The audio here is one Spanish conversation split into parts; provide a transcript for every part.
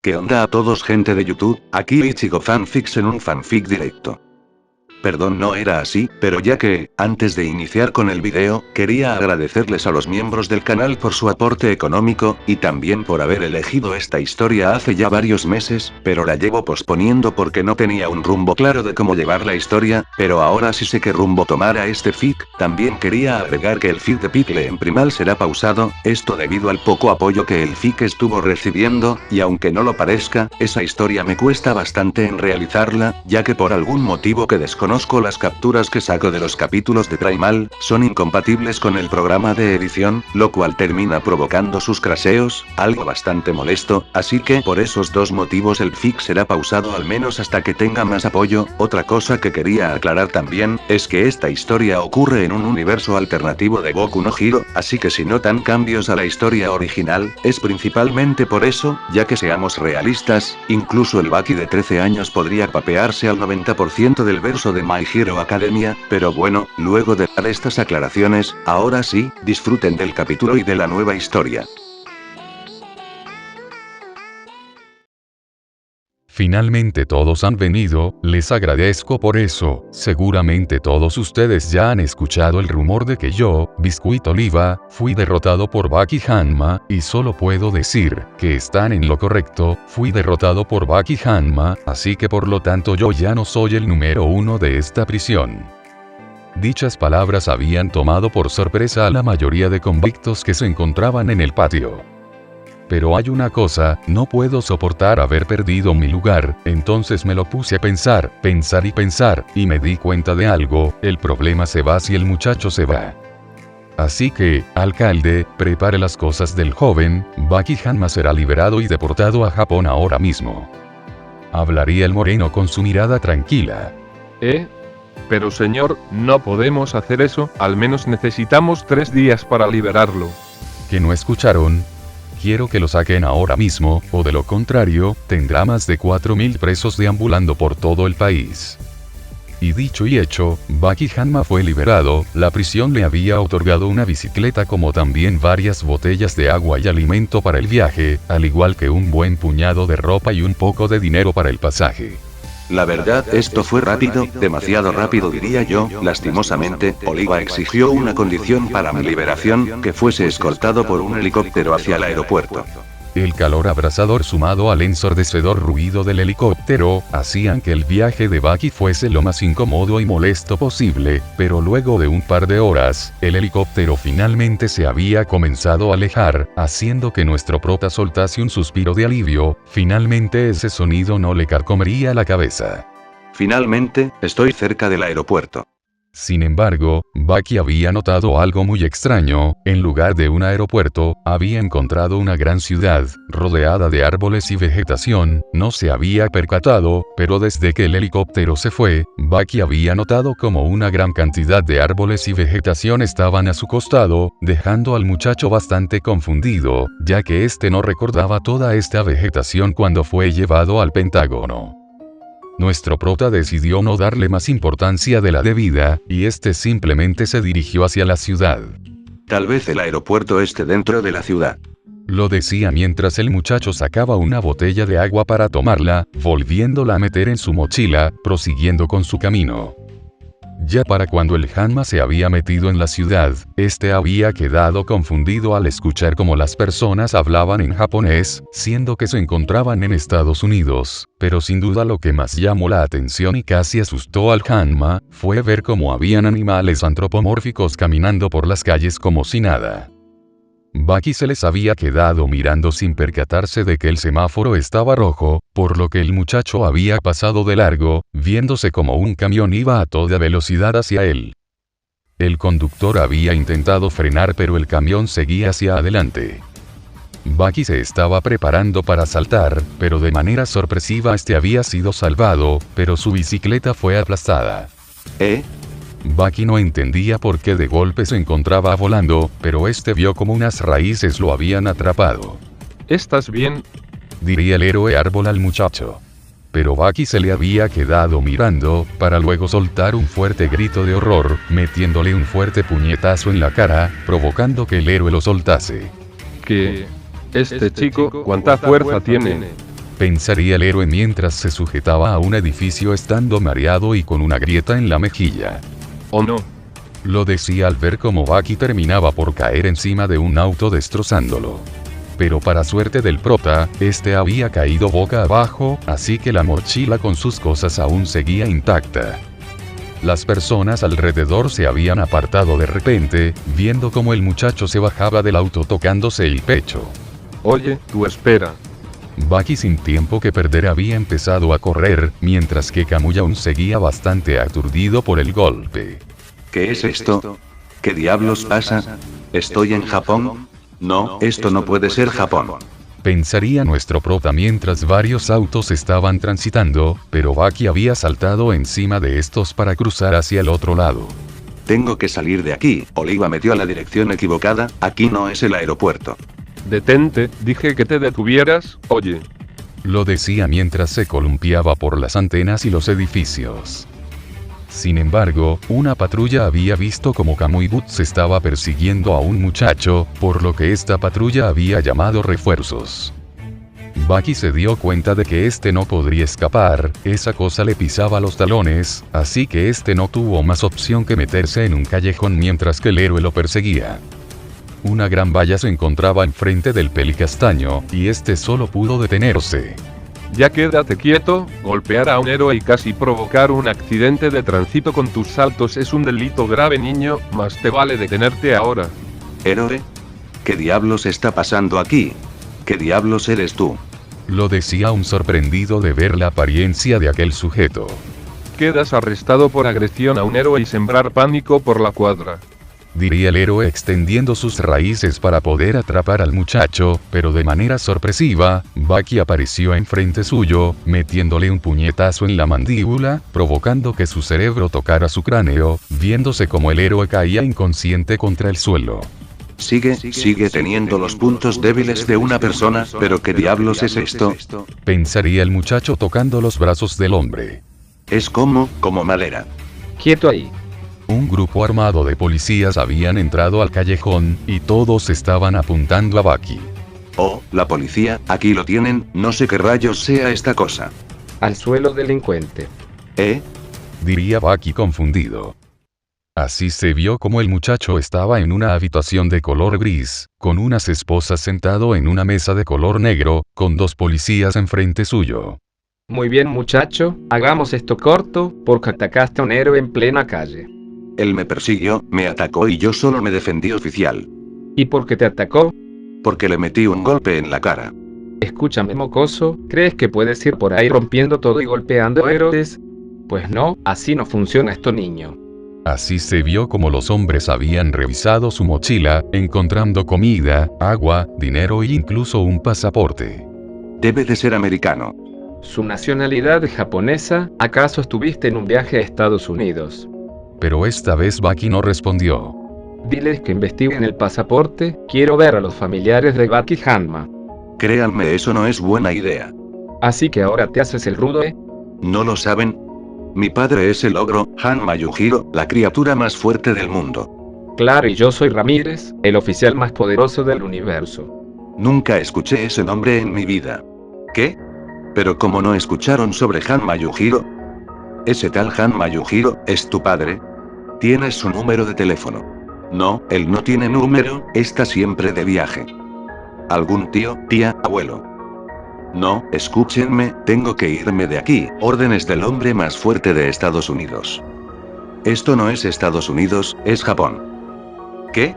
¿Qué onda a todos, gente de YouTube? Aquí Ichigo Fanfics en un fanfic directo. Perdón, no era así, pero ya que, antes de iniciar con el video, quería agradecerles a los miembros del canal por su aporte económico, y también por haber elegido esta historia hace ya varios meses, pero la llevo posponiendo porque no tenía un rumbo claro de cómo llevar la historia, pero ahora sí sé qué rumbo tomar a este fic. También quería agregar que el fic de Pickle en Primal será pausado, esto debido al poco apoyo que el fic estuvo recibiendo, y aunque no lo parezca, esa historia me cuesta bastante en realizarla, ya que por algún motivo que desconozco las capturas que saco de los capítulos de Primal son incompatibles con el programa de edición, lo cual termina provocando sus crasheos, algo bastante molesto, así que por esos dos motivos el fic será pausado al menos hasta que tenga más apoyo. Otra cosa que quería aclarar también, es que esta historia ocurre en un universo alternativo de Boku no Hero, así que si notan cambios a la historia original, es principalmente por eso, ya que seamos realistas, incluso el Baki de 13 años podría papearse al 90% del verso de My Hero Academia, pero bueno, luego de dar estas aclaraciones, ahora sí, disfruten del capítulo y de la nueva historia. Finalmente todos han venido, les agradezco por eso. Seguramente todos ustedes ya han escuchado el rumor de que yo, Biscuit Oliva, fui derrotado por Baki Hanma, y solo puedo decir que están en lo correcto, fui derrotado por Baki Hanma, así que por lo tanto yo ya no soy el número 1 de esta prisión. Dichas palabras habían tomado por sorpresa a la mayoría de convictos que se encontraban en el patio. Pero hay una cosa, no puedo soportar haber perdido mi lugar, entonces me lo puse a pensar, y me di cuenta de algo, el problema se va si el muchacho se va. Así que, alcalde, prepare las cosas del joven, Baki Hanma será liberado y deportado a Japón ahora mismo. Hablaría el moreno con su mirada tranquila. Pero señor, no podemos hacer eso, al menos necesitamos 3 días para liberarlo. ¿Que no escucharon? Quiero que lo saquen ahora mismo, o de lo contrario, tendrá más de 4000 presos deambulando por todo el país. Y dicho y hecho, Baki Hanma fue liberado, la prisión le había otorgado una bicicleta como también varias botellas de agua y alimento para el viaje, al igual que un buen puñado de ropa y un poco de dinero para el pasaje. La verdad, esto fue rápido, demasiado rápido diría yo. Lastimosamente, Oliva exigió una condición para mi liberación, que fuese escoltado por un helicóptero hacia el aeropuerto. El calor abrasador sumado al ensordecedor ruido del helicóptero, hacían que el viaje de Baki fuese lo más incómodo y molesto posible, pero luego de un par de horas, el helicóptero finalmente se había comenzado a alejar, haciendo que nuestro prota soltase un suspiro de alivio. Finalmente ese sonido no le carcomería la cabeza. Finalmente, estoy cerca del aeropuerto. Sin embargo, Baki había notado algo muy extraño, en lugar de un aeropuerto, había encontrado una gran ciudad, rodeada de árboles y vegetación. No se había percatado, pero desde que el helicóptero se fue, Baki había notado como una gran cantidad de árboles y vegetación estaban a su costado, dejando al muchacho bastante confundido, ya que este no recordaba toda esta vegetación cuando fue llevado al Pentágono. Nuestro prota decidió no darle más importancia de la debida, y este simplemente se dirigió hacia la ciudad. Tal vez el aeropuerto esté dentro de la ciudad. Lo decía mientras el muchacho sacaba una botella de agua para tomarla, volviéndola a meter en su mochila, prosiguiendo con su camino. Ya para cuando el Hanma se había metido en la ciudad, este había quedado confundido al escuchar cómo las personas hablaban en japonés, siendo que se encontraban en Estados Unidos, pero sin duda lo que más llamó la atención y casi asustó al Hanma, fue ver cómo habían animales antropomórficos caminando por las calles como si nada. Baki se les había quedado mirando sin percatarse de que el semáforo estaba rojo, por lo que el muchacho había pasado de largo, viéndose como un camión iba a toda velocidad hacia él. El conductor había intentado frenar pero el camión seguía hacia adelante. Baki se estaba preparando para saltar, pero de manera sorpresiva este había sido salvado, pero su bicicleta fue aplastada. Baki no entendía por qué de golpe se encontraba volando, pero este vio como unas raíces lo habían atrapado. ¿Estás bien? Diría el héroe árbol al muchacho. Pero Baki se le había quedado mirando, para luego soltar un fuerte grito de horror, metiéndole un fuerte puñetazo en la cara, provocando que el héroe lo soltase. ¿Qué? Este chico, ¿cuánta fuerza tiene? pensaría el héroe mientras se sujetaba a un edificio estando mareado y con una grieta en la mejilla. ¿O no? Lo decía al ver cómo Baki terminaba por caer encima de un auto destrozándolo. Pero para suerte del prota, este había caído boca abajo, así que la mochila con sus cosas aún seguía intacta. Las personas alrededor se habían apartado de repente, viendo cómo el muchacho se bajaba del auto tocándose el pecho. Oye, tú espera. Baki sin tiempo que perder había empezado a correr, mientras que Kamui aún seguía bastante aturdido por el golpe. ¿Qué es esto? ¿Qué diablos pasa? ¿Estoy en Japón? No, esto no puede ser Japón. Pensaría nuestro prota mientras varios autos estaban transitando, pero Baki había saltado encima de estos para cruzar hacia el otro lado. Tengo que salir de aquí. Oliva metió a la dirección equivocada, aquí no es el aeropuerto. Detente, dije que te detuvieras, oye. Lo decía mientras se columpiaba por las antenas y los edificios. Sin embargo, una patrulla había visto cómo Kamui Boots estaba persiguiendo a un muchacho, por lo que esta patrulla había llamado refuerzos. Baki se dio cuenta de que este no podría escapar, esa cosa le pisaba los talones, así que este no tuvo más opción que meterse en un callejón mientras que el héroe lo perseguía. Una gran valla se encontraba enfrente del pelicastaño, y este solo pudo detenerse. Ya quédate quieto, golpear a un héroe y casi provocar un accidente de tránsito con tus saltos es un delito grave, niño, más te vale detenerte ahora. ¿Héroe? ¿Qué diablos está pasando aquí? ¿Qué diablos eres tú? Lo decía aún sorprendido de ver la apariencia de aquel sujeto. Quedas arrestado por agresión a un héroe y sembrar pánico por la cuadra. Diría el héroe extendiendo sus raíces para poder atrapar al muchacho, pero de manera sorpresiva, Baki apareció enfrente suyo, metiéndole un puñetazo en la mandíbula, provocando que su cerebro tocara su cráneo, viéndose como el héroe caía inconsciente contra el suelo. Sigue teniendo los puntos débiles de una persona, pero ¿qué diablos es esto? Pensaría el muchacho tocando los brazos del hombre. Es como madera. Quieto ahí. Un grupo armado de policías habían entrado al callejón, y todos estaban apuntando a Baki. Oh, la policía, aquí lo tienen, no sé qué rayos sea esta cosa. Al suelo, delincuente. Diría Baki confundido. Así se vio como el muchacho estaba en una habitación de color gris, con unas esposas sentado en una mesa de color negro, con dos policías enfrente suyo. Muy bien, muchacho, hagamos esto corto, porque atacaste a un héroe en plena calle. Él me persiguió, me atacó y yo solo me defendí, oficial. ¿Y por qué te atacó? Porque le metí un golpe en la cara. Escúchame, mocoso, ¿crees que puedes ir por ahí rompiendo todo y golpeando héroes? Pues no, así no funciona esto, niño. Así se vio como los hombres habían revisado su mochila, encontrando comida, agua, dinero e incluso un pasaporte. Debe de ser americano. ¿Su nacionalidad es japonesa? ¿Acaso estuviste en un viaje a Estados Unidos? Pero esta vez Baki no respondió. Diles que investiguen el pasaporte, quiero ver a los familiares de Baki Hanma. Créanme, eso no es buena idea. Así que ahora te haces el rudo, ¿eh? ¿No lo saben? Mi padre es el ogro, Hanma Yujiro, la criatura más fuerte del mundo. Claro, y yo soy Ramírez, el oficial más poderoso del universo. Nunca escuché ese nombre en mi vida. ¿Qué? ¿Pero cómo no escucharon sobre Hanma Yujiro? ¿Ese tal Hanma Yujiro es tu padre? ¿Tienes su número de teléfono? No, él no tiene número, está siempre de viaje. ¿Algún tío, tía, abuelo? No, escúchenme, tengo que irme de aquí, órdenes del hombre más fuerte de Estados Unidos. Esto no es Estados Unidos, es Japón. ¿Qué?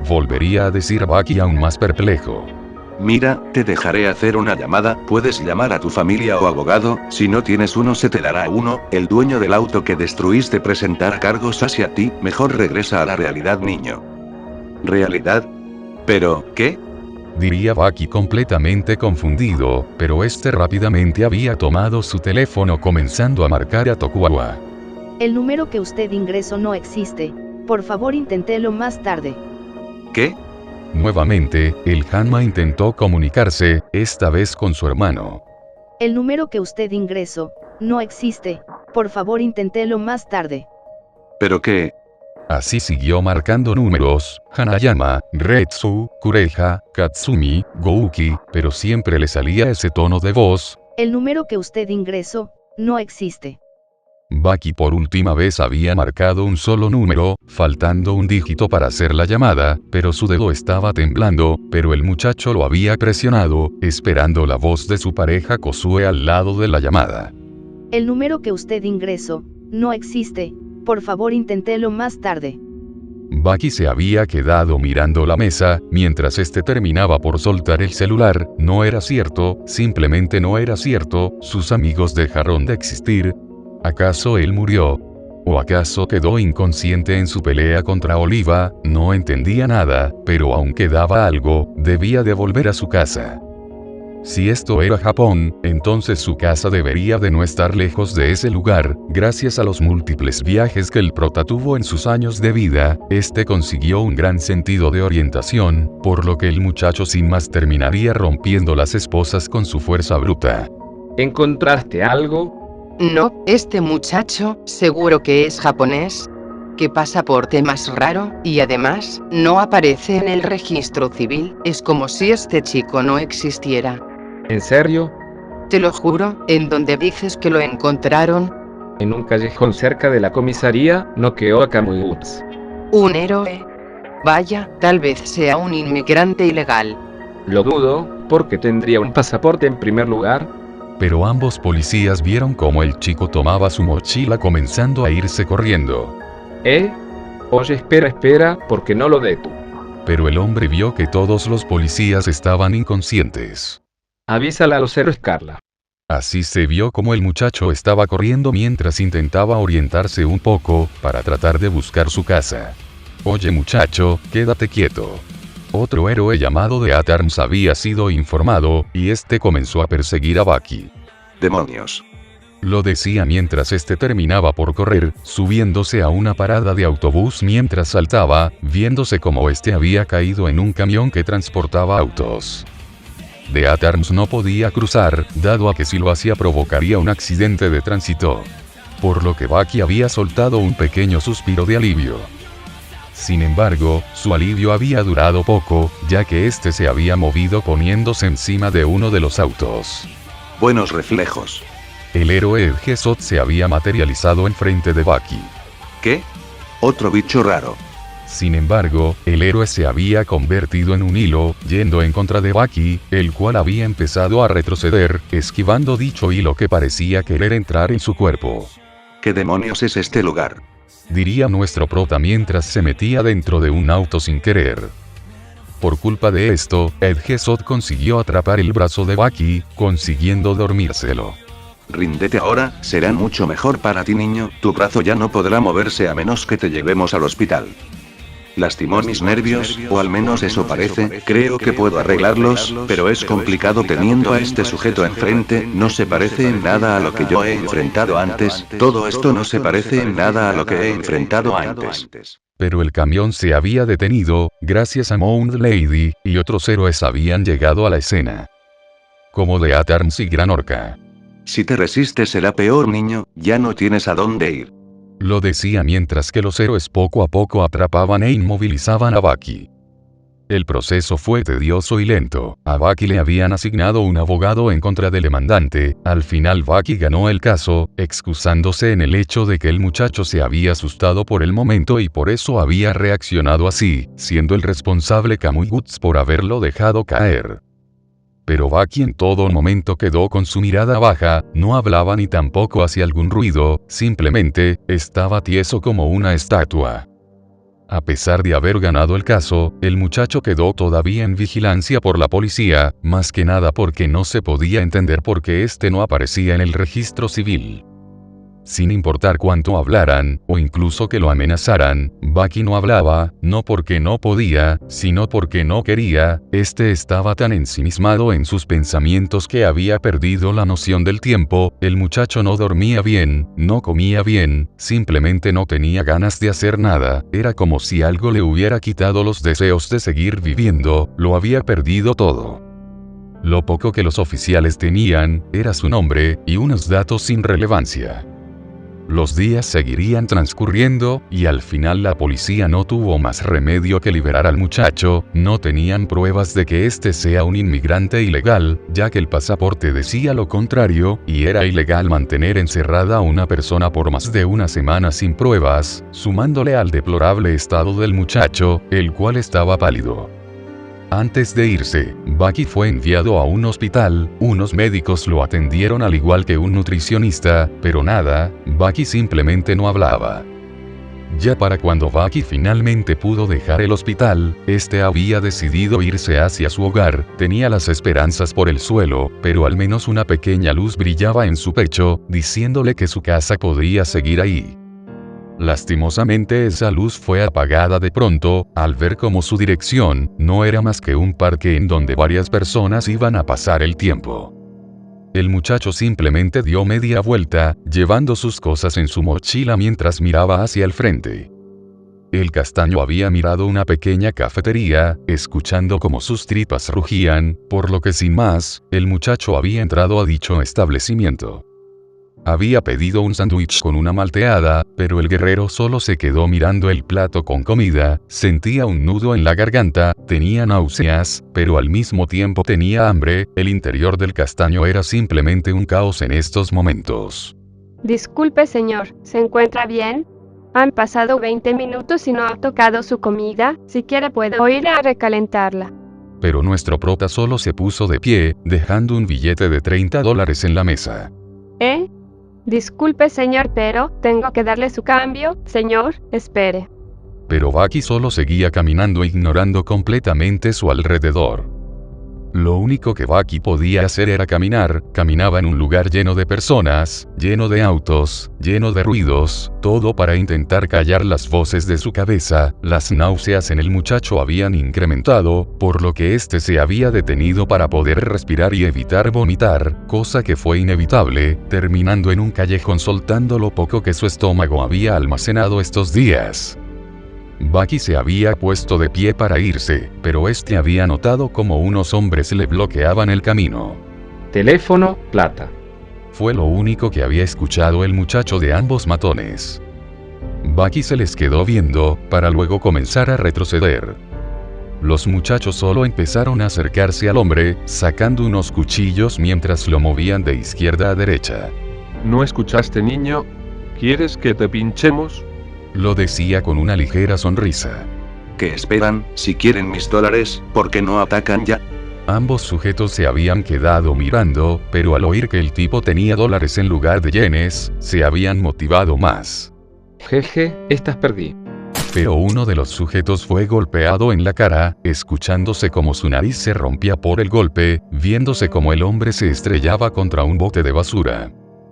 Volvería a decir Baki aún más perplejo. Mira, te dejaré hacer una llamada, puedes llamar a tu familia o abogado, si no tienes uno se te dará uno, el dueño del auto que destruiste presentará cargos hacia ti, mejor regresa a la realidad, niño. ¿Realidad? ¿Pero, qué? Diría Baki completamente confundido, pero este rápidamente había tomado su teléfono comenzando a marcar a Tokugawa. El número que usted ingresó no existe, por favor inténtelo más tarde. ¿Qué? Nuevamente, el Hanma intentó comunicarse, esta vez con su hermano. El número que usted ingresó no existe, por favor inténtelo más tarde. ¿Pero qué? Así siguió marcando números, Hanayama, Retsu, Kureha, Katsumi, Gouki, pero siempre le salía ese tono de voz. El número que usted ingresó, no existe. Baki por última vez había marcado un solo número, faltando un dígito para hacer la llamada, pero su dedo estaba temblando, pero el muchacho lo había presionado, esperando la voz de su pareja Kozue al lado de la llamada. El número que usted ingresó, no existe, por favor inténtelo más tarde. Baki se había quedado mirando la mesa, mientras este terminaba por soltar el celular. No era cierto, simplemente no era cierto, sus amigos dejaron de existir. ¿Acaso él murió? ¿O acaso quedó inconsciente en su pelea contra Oliva? No entendía nada, pero aún quedaba algo, debía de volver a su casa. Si esto era Japón, entonces su casa debería de no estar lejos de ese lugar. Gracias a los múltiples viajes que el prota tuvo en sus años de vida, este consiguió un gran sentido de orientación, por lo que el muchacho sin más terminaría rompiendo las esposas con su fuerza bruta. ¿Encontraste algo? No, este muchacho, seguro que es japonés. ¿Qué pasaporte más raro? Y además, no aparece en el registro civil, es como si este chico no existiera. ¿En serio? Te lo juro, ¿en dónde dices que lo encontraron? En un callejón cerca de la comisaría, Nokeoa Kamui-Uts. ¿Un héroe? Vaya, tal vez sea un inmigrante ilegal. Lo dudo, porque tendría un pasaporte en primer lugar. Pero ambos policías vieron cómo el chico tomaba su mochila comenzando a irse corriendo. Oye, espera, porque no lo detuvo. Pero el hombre vio que todos los policías estaban inconscientes. Avísala a los héroes, Carla. Así se vio como el muchacho estaba corriendo mientras intentaba orientarse un poco, para tratar de buscar su casa. Oye muchacho, quédate quieto. Otro héroe llamado The Atarms había sido informado, y este comenzó a perseguir a Baki. Demonios. Lo decía mientras este terminaba por correr, subiéndose a una parada de autobús mientras saltaba, viéndose como este había caído en un camión que transportaba autos. The Atarms no podía cruzar, dado a que si lo hacía provocaría un accidente de tránsito. Por lo que Baki había soltado un pequeño suspiro de alivio. Sin embargo, su alivio había durado poco, ya que este se había movido poniéndose encima de uno de los autos. Buenos reflejos. El héroe Edgesot se había materializado enfrente de Baki. ¿Qué? Otro bicho raro. Sin embargo, el héroe se había convertido en un hilo, yendo en contra de Baki, el cual había empezado a retroceder, esquivando dicho hilo que parecía querer entrar en su cuerpo. ¿Qué demonios es este lugar? Diría nuestro prota mientras se metía dentro de un auto sin querer. Por culpa de esto, Edgesot consiguió atrapar el brazo de Baki, consiguiendo dormírselo. Ríndete ahora, será mucho mejor para ti niño, tu brazo ya no podrá moverse a menos que te llevemos al hospital. Lastimó mis nervios, o al menos eso parece, creo que puedo arreglarlos, pero es complicado teniendo a este sujeto enfrente, no se parece en nada a lo que yo he enfrentado antes, todo esto no se parece en nada a lo que he enfrentado antes. Pero el camión se había detenido, gracias a Mound Lady, y otros héroes habían llegado a la escena. Como The Atarms y Gran Orca. Si te resistes será peor niño, ya no tienes a dónde ir. Lo decía mientras que los héroes poco a poco atrapaban e inmovilizaban a Baki. El proceso fue tedioso y lento. A Baki le habían asignado un abogado en contra del demandante. Al final Baki ganó el caso, excusándose en el hecho de que el muchacho se había asustado por el momento y por eso había reaccionado así, siendo el responsable Kamui-Uts por haberlo dejado caer. Pero Baki en todo momento quedó con su mirada baja, no hablaba ni tampoco hacía algún ruido, simplemente, estaba tieso como una estatua. A pesar de haber ganado el caso, el muchacho quedó todavía en vigilancia por la policía, más que nada porque no se podía entender por qué este no aparecía en el registro civil. Sin importar cuánto hablaran, o incluso que lo amenazaran, Baki no hablaba, no porque no podía, sino porque no quería, este estaba tan ensimismado en sus pensamientos que había perdido la noción del tiempo, el muchacho no dormía bien, no comía bien, simplemente no tenía ganas de hacer nada, era como si algo le hubiera quitado los deseos de seguir viviendo, lo había perdido todo. Lo poco que los oficiales tenían, era su nombre, y unos datos sin relevancia. Los días seguirían transcurriendo, y al final la policía no tuvo más remedio que liberar al muchacho. No tenían pruebas de que este sea un inmigrante ilegal, ya que el pasaporte decía lo contrario, y era ilegal mantener encerrada a una persona por más de una semana sin pruebas, sumándole al deplorable estado del muchacho, el cual estaba pálido. Antes de irse, Bucky fue enviado a un hospital. Unos médicos lo atendieron al igual que un nutricionista, pero nada, Bucky simplemente no hablaba. Ya para cuando Bucky finalmente pudo dejar el hospital, este había decidido irse hacia su hogar. Tenía las esperanzas por el suelo, pero al menos una pequeña luz brillaba en su pecho, diciéndole que su casa podría seguir ahí. Lastimosamente esa luz fue apagada de pronto, al ver cómo su dirección no era más que un parque en donde varias personas iban a pasar el tiempo. El muchacho simplemente dio media vuelta, llevando sus cosas en su mochila mientras miraba hacia el frente. El castaño había mirado una pequeña cafetería, escuchando cómo sus tripas rugían, por lo que sin más, el muchacho había entrado a dicho establecimiento. Había pedido un sándwich con una malteada, pero el guerrero solo se quedó mirando el plato con comida. Sentía un nudo en la garganta, tenía náuseas, pero al mismo tiempo tenía hambre. El interior del castaño era simplemente un caos en estos momentos. Disculpe, señor, ¿se encuentra bien? Han pasado 20 minutos y no ha tocado su comida. Si quiere puedo ir a recalentarla. Pero nuestro prota solo se puso de pie, dejando un billete de $30 en la mesa. Disculpe, señor, pero tengo que darle su cambio. Señor, espere. Pero Bucky solo seguía caminando ignorando completamente su alrededor. Lo único que Bucky podía hacer era caminar. Caminaba en un lugar lleno de personas, lleno de autos, lleno de ruidos, todo para intentar callar las voces de su cabeza. Las náuseas en el muchacho habían incrementado, por lo que este se había detenido para poder respirar y evitar vomitar, cosa que fue inevitable, terminando en un callejón soltando lo poco que su estómago había almacenado estos días. Bucky se había puesto de pie para irse, pero este había notado como unos hombres le bloqueaban el camino. Teléfono, plata. Fue lo único que había escuchado el muchacho de ambos matones. Bucky se les quedó viendo, para luego comenzar a retroceder. Los muchachos solo empezaron a acercarse al hombre, sacando unos cuchillos mientras lo movían de izquierda a derecha. ¿No escuchaste, niño? ¿Quieres que te pinchemos? Lo decía con una ligera sonrisa. ¿Qué esperan? Si quieren mis dólares, ¿por qué no atacan ya? Ambos sujetos se habían quedado mirando, pero al oír que el tipo tenía dólares en lugar de yenes, se habían motivado más. Jeje, estas perdí. Pero uno de los sujetos fue golpeado en la cara, escuchándose como su nariz se rompía por el golpe, viéndose como el hombre se estrellaba contra un bote de basura.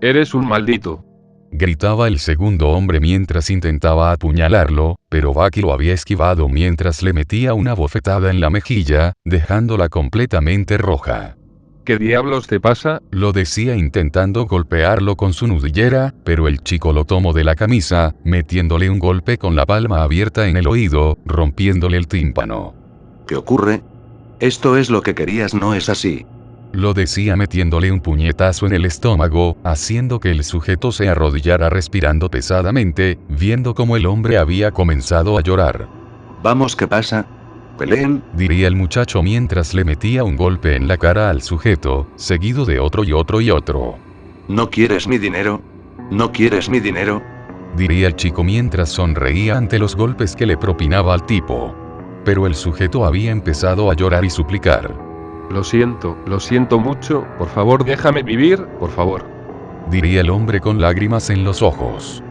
Eres un maldito. Gritaba el segundo hombre mientras intentaba apuñalarlo, pero Bucky lo había esquivado mientras le metía una bofetada en la mejilla, dejándola completamente roja. ¿Qué diablos te pasa? Lo decía intentando golpearlo con su nudillera, pero el chico lo tomó de la camisa, metiéndole un golpe con la palma abierta en el oído, rompiéndole el tímpano. ¿Qué ocurre? Esto es lo que querías, no es así. Lo decía metiéndole un puñetazo en el estómago, haciendo que el sujeto se arrodillara respirando pesadamente, viendo cómo el hombre había comenzado a llorar. Vamos, ¿qué pasa? ¿Peleen? Diría el muchacho mientras le metía un golpe en la cara al sujeto, seguido de otro y otro y otro. ¿No quieres mi dinero? ¿No quieres mi dinero? Diría el chico mientras sonreía ante los golpes que le propinaba al tipo. Pero el sujeto había empezado a llorar y suplicar. Lo siento mucho, por favor déjame vivir, por favor. Diría el hombre con lágrimas en los ojos.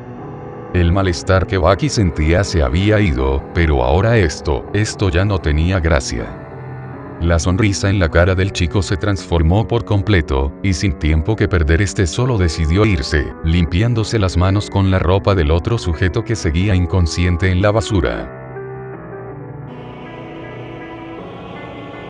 El malestar que Bucky sentía se había ido, pero ahora esto ya no tenía gracia. La sonrisa en la cara del chico se transformó por completo, y sin tiempo que perder este solo decidió irse, limpiándose las manos con la ropa del otro sujeto que seguía inconsciente en la basura.